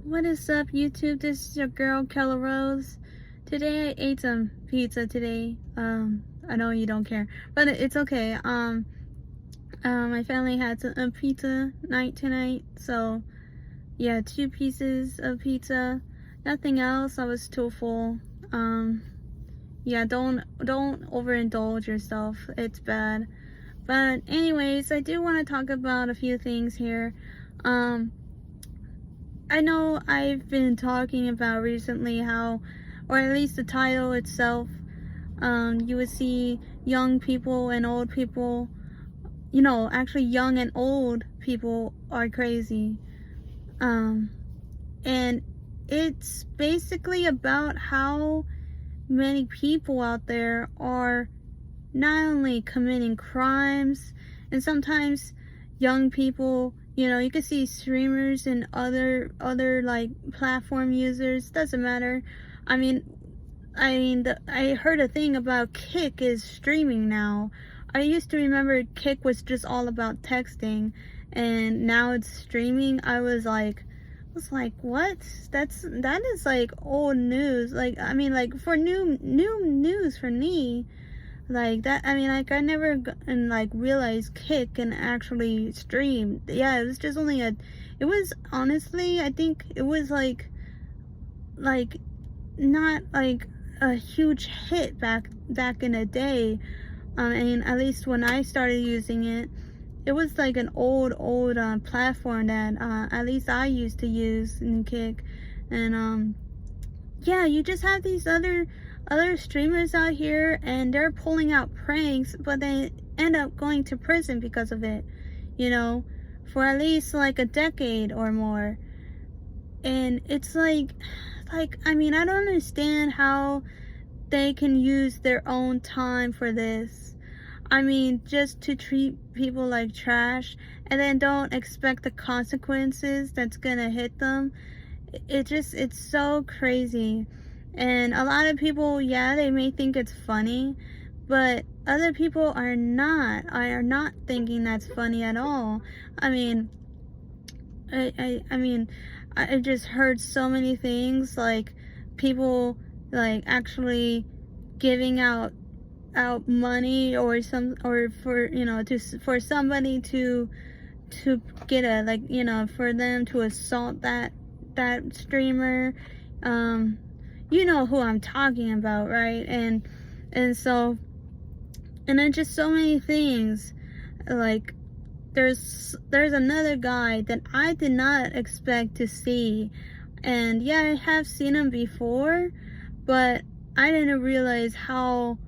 What is up, YouTube? This is your girl, Kella Rose. Today I ate some pizza today. I know you don't care, but it's okay. My family had a pizza night tonight, so yeah, 2 pieces of pizza. Nothing else. I was too full. Yeah, don't overindulge yourself. It's bad. But anyways, I do want to talk about a few things here. I know I've been talking about recently how, or at least the title itself, you would see young people and old people, actually young and old people are crazy. And it's basically about how many people out there are not only committing crimes, and sometimes young people, you can see streamers and other like platform users, doesn't matter. I heard a thing about Kick is streaming now. I used to remember Kick was just all about texting, and now it's streaming. I was like, what? That is like old news. Like, for new news for me. Like that, I never realized Kick can actually stream. Yeah, it was just only it was honestly, I think it was like not like a huge hit back in the day. At least when I started using it, it was like an old platform that at least I used to use in Kick. And yeah, you just have these other streamers out here, and they're pulling out pranks, but they end up going to prison because of it, for at least like a decade or more. And it's like I don't understand how they can use their own time for this. Just to treat people like trash and then don't expect the consequences that's gonna hit them. It's so crazy. And a lot of people, yeah, they may think it's funny, but other people are not thinking that's funny at all. I just heard so many things, like people like actually giving out money or for somebody to get for them to assault that streamer. You know who I'm talking about, right? And then just so many things. Like there's another guy that I did not expect to see, and yeah, I have seen him before, but I didn't realize how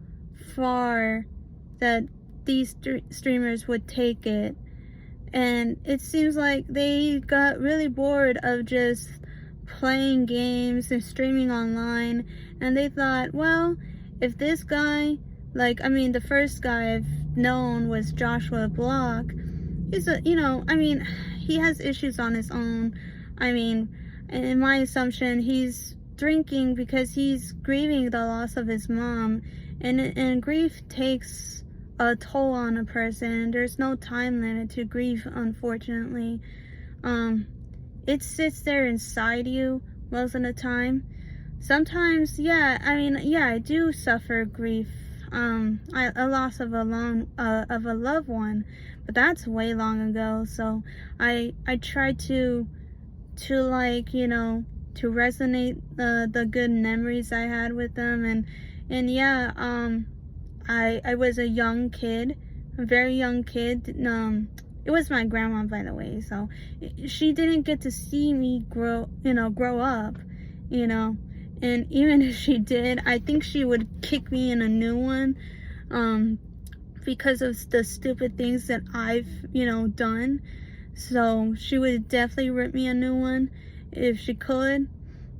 far that these streamers would take it. And it seems like they got really bored of just playing games and streaming online, and they thought, well, if this guy, the first guy I've known was Joshua Block. He's he has issues on his own. In my assumption, he's drinking because he's grieving the loss of his mom, and grief takes a toll on a person. There's no time limit to grief, unfortunately. It sits there inside you most of the time. Sometimes, yeah, I do suffer grief, a loss of a loved one, but that's way long ago. So I try to to resonate the good memories I had with them. And yeah, I was a young kid, a very young kid. It was my grandma, by the way, so she didn't get to see me grow up, and even if she did, I think she would kick me in a new one, because of the stupid things that I've, done. So she would definitely rip me a new one if she could.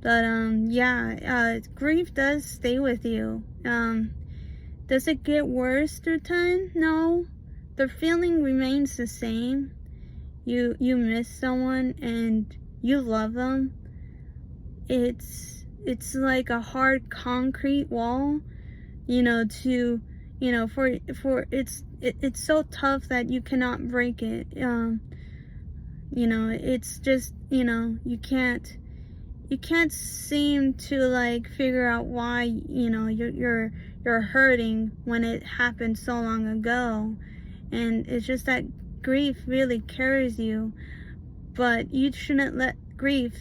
But yeah, grief does stay with you. Does it get worse through time? No. The feeling remains the same. You miss someone and you love them. It's like a hard concrete wall, for it's so tough that you cannot break it. It's just, you can't you can't seem to like figure out why, you know, you're hurting when it happened so long ago. And it's just that grief really carries you, but you shouldn't let grief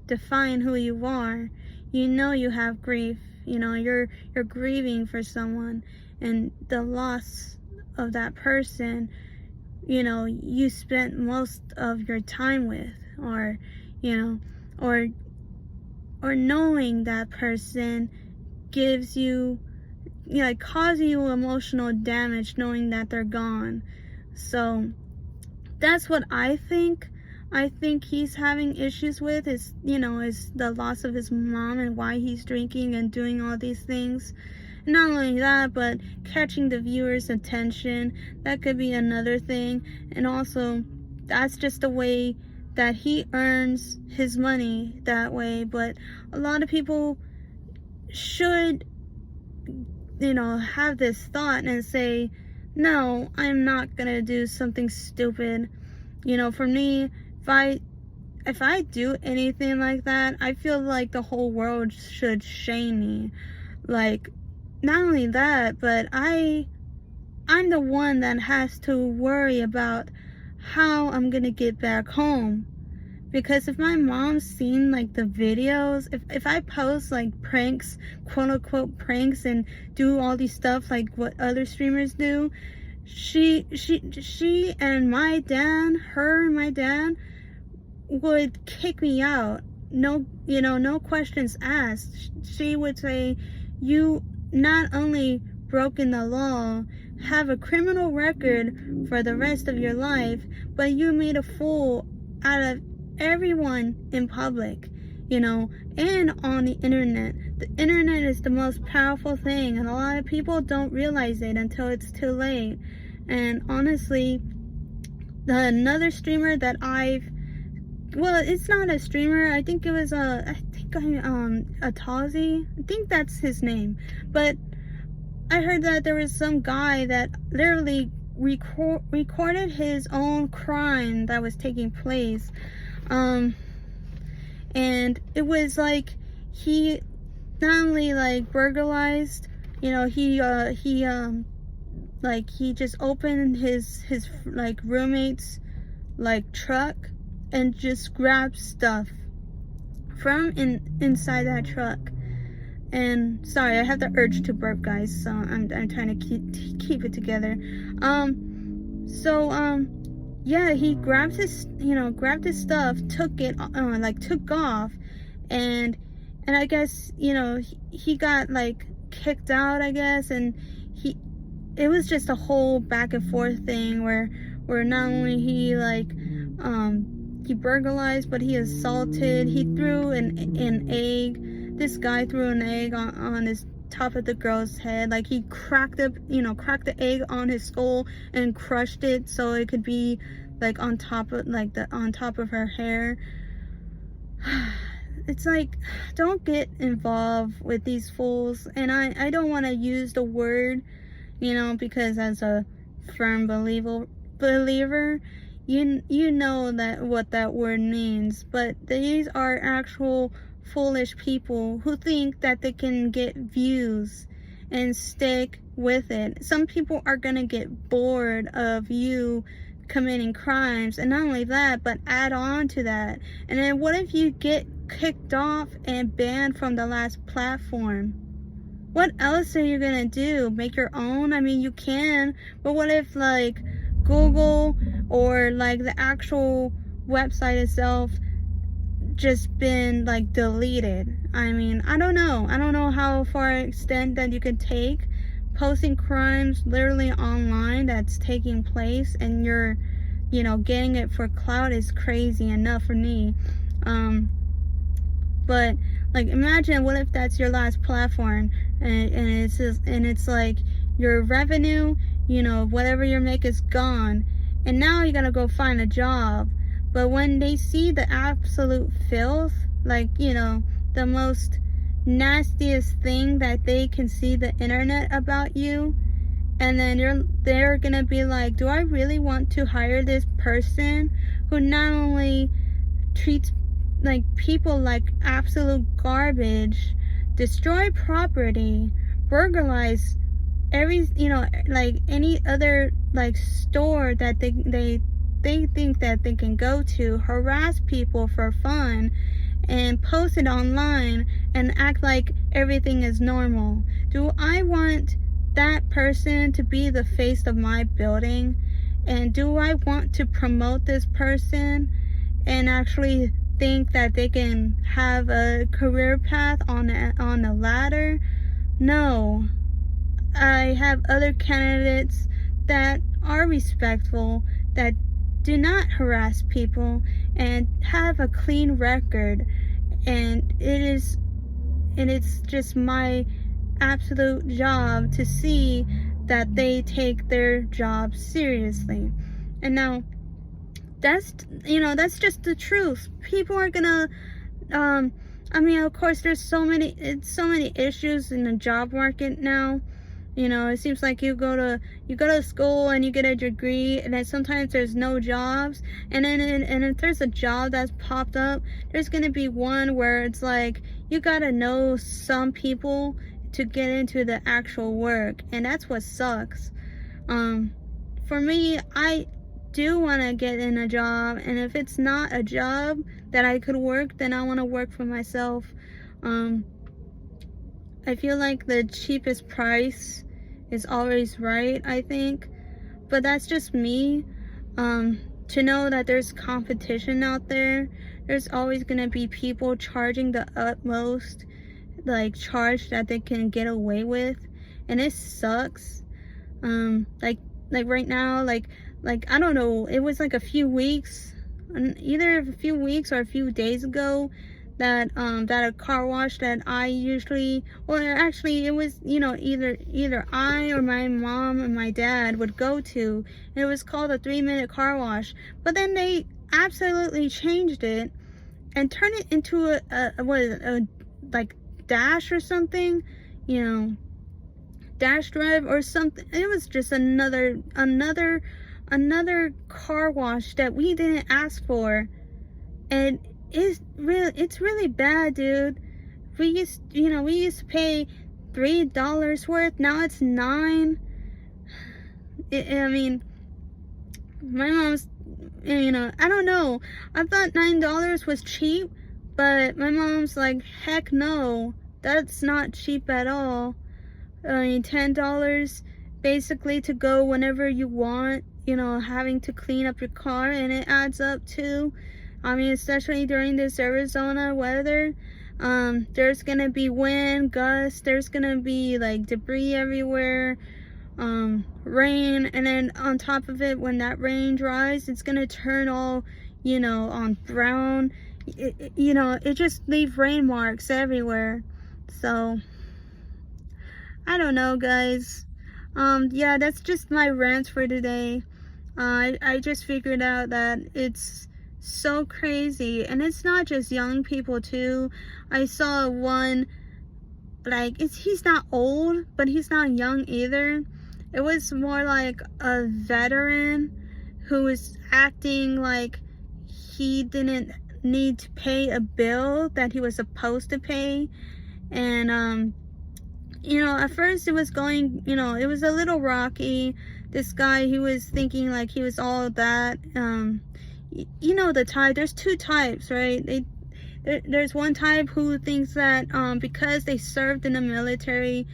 define who you are. You know you have grief, you know, you're grieving for someone, and the loss of that person, you know, you spent most of your time with, or, you know, or knowing that person gives you, you know, causing you emotional damage knowing that they're gone. So that's what I think. I think he's having issues with is, you know, is the loss of his mom and why he's drinking and doing all these things. Not only that, but catching the viewers' attention, that could be another thing. And also, that's just the way that he earns his money, that way. But a lot of people should, you know, have this thought and say, no, I'm not gonna do something stupid. You know, for me, if I do anything like that, I feel like the whole world should shame me. Like, not only that, but I'm the one that has to worry about how I'm gonna get back home. Because if my mom's seen like the videos, if I post like pranks, quote unquote pranks, and do all these stuff like what other streamers do, she and my dad, her and my dad would kick me out. No, you know, no questions asked. She would say, you not only broken the law, have a criminal record for the rest of your life, but you made a fool out of everyone in public, you know, and on the internet. The internet is the most powerful thing, and a lot of people don't realize it until it's too late. And honestly, another streamer that well, it's not a streamer, I think it was a Tazi, I think that's his name, but I heard that there was some guy that literally recorded his own crime that was taking place, and it was like he not only like burglarized, you know, he just opened his like roommate's like truck and just grabbed stuff from inside that truck. And sorry, I have the urge to burp, guys, so I'm trying to keep it together. Yeah, he grabbed his stuff, took it, took off, and I guess, you know, he got like kicked out, I guess, and it was just a whole back and forth thing where not only he like he burglarized, but he assaulted. He threw an egg. This guy threw an egg on his top of the girl's head. Like, he cracked the egg on his skull and crushed it so it could be like on top of her hair. It's like, don't get involved with these fools. And I don't want to use the word, you know, because as a firm believer, you know that what that word means. But these are actual foolish people who think that they can get views and stick with it. Some people are gonna get bored of you committing crimes, and not only that, but add on to that. And then what if you get kicked off and banned from the last platform? What else are you gonna do? Make your own? I mean, you can, but what if like Google or like the actual website itself just been like deleted? I mean, I don't know how far extent that you could take posting crimes literally online that's taking place, and you're, you know, getting it for clout is crazy enough for me. But like, imagine what if that's your last platform, and it's like your revenue, you know, whatever you make is gone, and now you gotta go find a job. But when they see the absolute filth, like, you know, the most nastiest thing that they can see the internet about you, and then they're gonna be like, do I really want to hire this person who not only treats like people like absolute garbage, destroy property, burglarize every, like any other like store that they think that they can go to, harass people for fun and post it online and act like everything is normal. Do I want that person to be the face of my building? And do I want to promote this person and actually think that they can have a career path on a ladder? No. I have other candidates that are respectful, that do not harass people, and have a clean record. And it's just my absolute job to see that they take their job seriously. And now that's just the truth. People are gonna I mean, of course there's so many issues in the job market now. It seems like you go to school and you get a degree, and then sometimes there's no jobs, and then and if there's a job that's popped up, there's gonna be one where it's like you gotta know some people to get into the actual work, and that's what sucks. For me, I do want to get in a job, and if it's not a job that I could work, then I want to work for myself. I feel like the cheapest price is always right, I think, but that's just me. To know that there's competition out there, there's always gonna be people charging the utmost like charge that they can get away with, and it sucks. Like right now, like I don't know, it was like a few weeks, either a few weeks or a few days ago, that a car wash that I usually, or actually it was, either I or my mom and my dad would go to, and it was called a 3-minute car wash. But then they absolutely changed it and turned it into a like dash or something, dash drive or something. It was just another car wash that we didn't ask for, and it's really bad, dude. We used to pay $3 worth. Now it's $9. I mean, my mom's, I don't know. I thought $9 was cheap, but my mom's like, heck no, that's not cheap at all. I mean, $10 basically to go whenever you want, having to clean up your car, and it adds up too. I mean, especially during this Arizona weather, there's gonna be wind gusts, there's gonna be like debris everywhere, rain, and then on top of it, when that rain dries, it's gonna turn all, on brown. It just leave rain marks everywhere. So I don't know, guys. Yeah, that's just my rant for today. I just figured out that it's so crazy, and it's not just young people too. I saw one, like, he's not old, but he's not young either. It was more like a veteran who was acting like he didn't need to pay a bill that he was supposed to pay. And at first it was going, it was a little rocky. This guy, he was thinking like he was all that. The type, there's two types, right? There's one type who thinks that because they served in the military,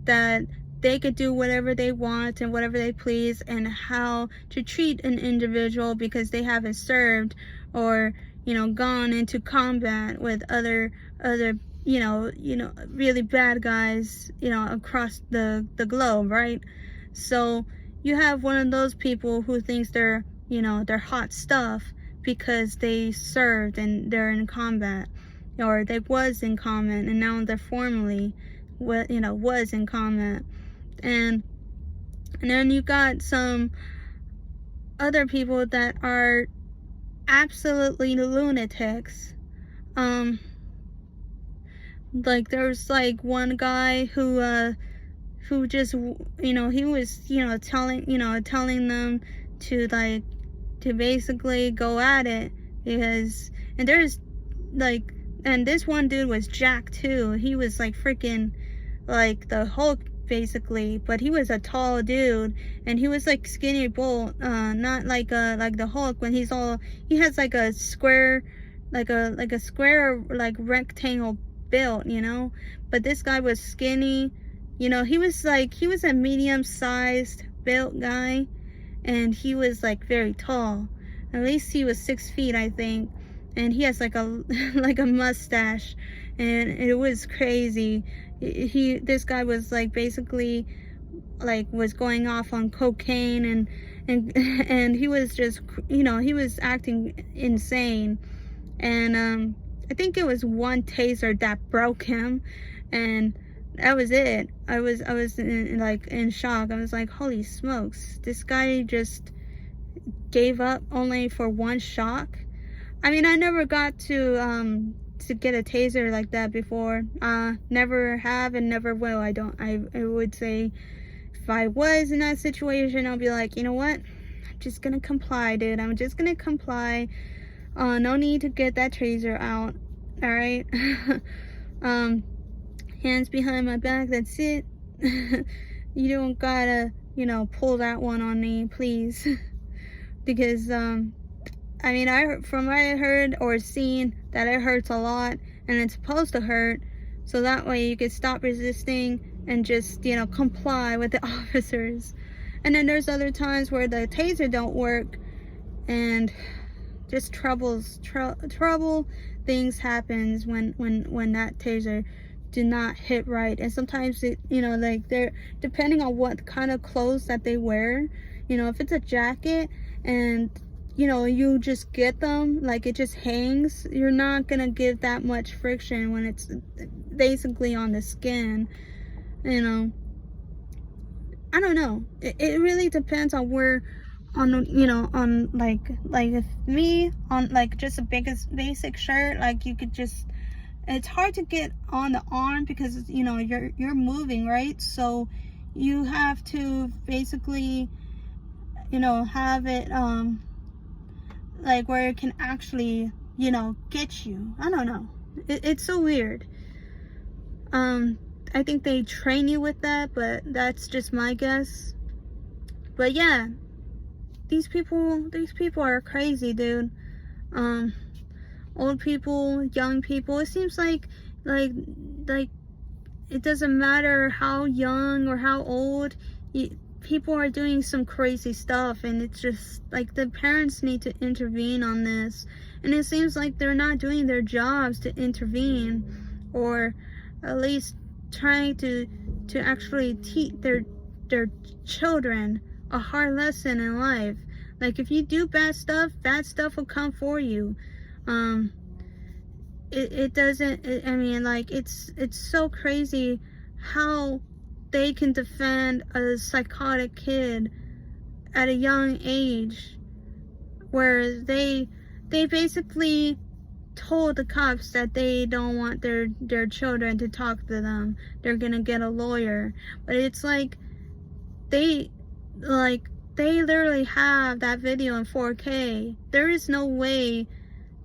that they could do whatever they want and whatever they please, and how to treat an individual because they haven't served or gone into combat with other really bad guys across the globe, right? So you have one of those people who thinks they're hot stuff because they served and they're in combat, or they was in combat, and now they're formally was in combat. And then you got some other people that are absolutely lunatics. Like there's like one guy who just he was telling them to basically go at it, because, and there's like, and this one dude was jacked too. He was like freaking like the Hulk basically, but he was a tall dude, and he was like skinny bull, not like the Hulk when he's all, he has like a square, like a square like rectangle build, you know. But this guy was skinny, you know. He was a medium sized built guy, and he was like very tall. At least he was 6 feet, I think. And he has like a like a mustache, and it was crazy. This guy was like basically like was going off on cocaine, and he was just, you know, he was acting insane. And I think it was one taser that broke him, and that was it. I was in shock. I was like, holy smokes, this guy just gave up only for one shock. I mean, I never got to get a taser like that before. Never have and never will. I would say if I was in that situation, I'll be like, you know what? I'm just gonna comply, dude. I'm just gonna comply. No need to get that taser out. All right. Hands behind my back. That's it. You don't gotta, you know, pull that one on me, please. Because I mean, from what I heard or seen, that it hurts a lot, and it's supposed to hurt, so that way you can stop resisting and just, you know, comply with the officers. And then there's other times where the taser don't work, and just trouble things happens when that taser do not hit right. And sometimes it, you know, like they're depending on what kind of clothes that they wear, you know, if it's a jacket and, you know, you just get them, like it just hangs, you're not gonna give that much friction when it's basically on the skin, you know. I don't know. It really depends on where, on, you know, on like if me on like just a basic shirt, like you could just, it's hard to get on the arm because, you know, you're moving, right? So you have to basically, you know, have it like where it can actually, you know, get you. I don't know. It's so weird. I think they train you with that, but that's just my guess. But yeah, these people are crazy, dude. Old people, young people. It seems like it doesn't matter how young or how old. People are doing some crazy stuff, and it's just like the parents need to intervene on this. And it seems like they're not doing their jobs to intervene, or at least trying to actually teach their children a hard lesson in life. Like if you do bad stuff will come for you. It doesn't, I mean, like it's so crazy how they can defend a psychotic kid at a young age, where they basically told the cops that they don't want their children to talk to them. They're gonna get a lawyer. But it's like they literally have that video in 4K. There is no way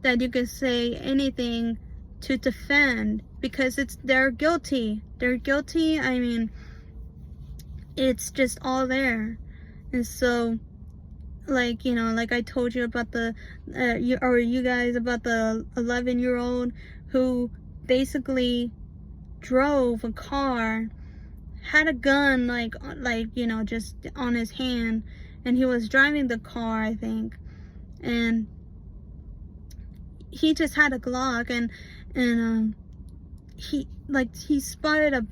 that you can say anything to defend, because they're guilty. They're guilty. I mean, it's just all there. And so, like, you know, like I told you about you guys about the 11-year-old who basically drove a car, had a gun, like you know, just on his hand, and he was driving the car, I think, and he just had a Glock, and he spotted a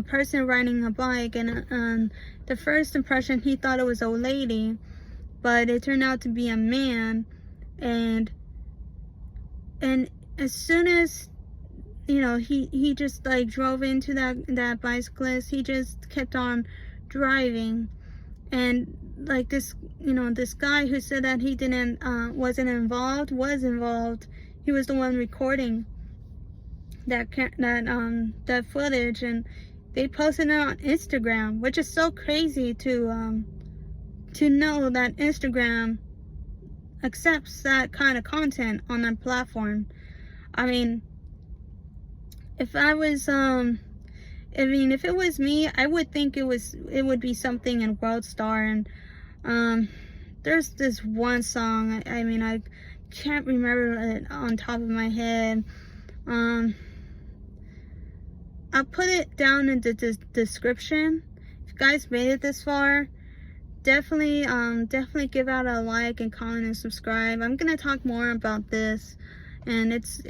person riding a bike, and the first impression he thought it was a lady, but it turned out to be a man. And as soon as, you know, he just like drove into that bicyclist, he just kept on driving. And like this, you know, this guy who said that he didn't wasn't involved, was involved. He was the one recording that footage, and they posted it on Instagram, which is so crazy to know that Instagram accepts that kind of content on their platform. I mean, if I was, if it was me, I would think it would be something in World Star. And there's this one song, I mean, I can't remember it on top of my head. I'll put it down in the description. If you guys made it this far, definitely give out a like and comment and subscribe. I'm gonna talk more about this, and it's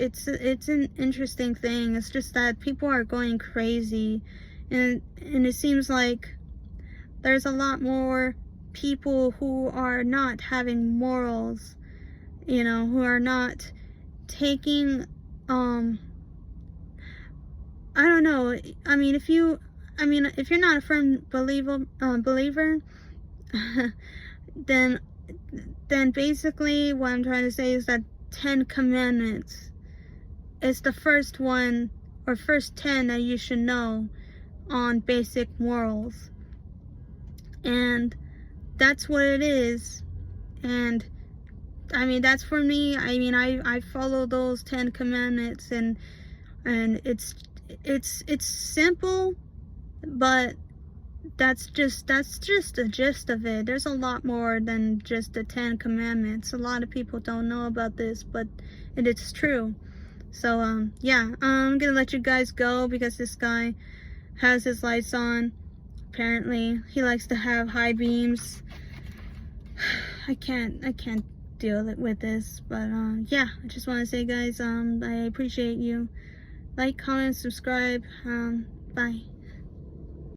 an interesting thing. It's just that people are going crazy, and it seems like there's a lot more people who are not having morals, you know, who are not taking I don't know. I mean, if you're not a firm believer, then basically what I'm trying to say is that 10 commandments is the first one, or first 10 that you should know on basic morals. And that's what it is. And I mean, that's for me. I mean, I follow those 10 commandments, and it's simple, but that's just the gist of it. There's a lot more than just the 10 commandments. A lot of people don't know about this, but it is true. So yeah, I'm gonna let you guys go because this guy has his lights on. Apparently he likes to have high beams. I can't deal with this, but yeah, I just want to say, guys, I appreciate you. Like, comment, subscribe. Bye.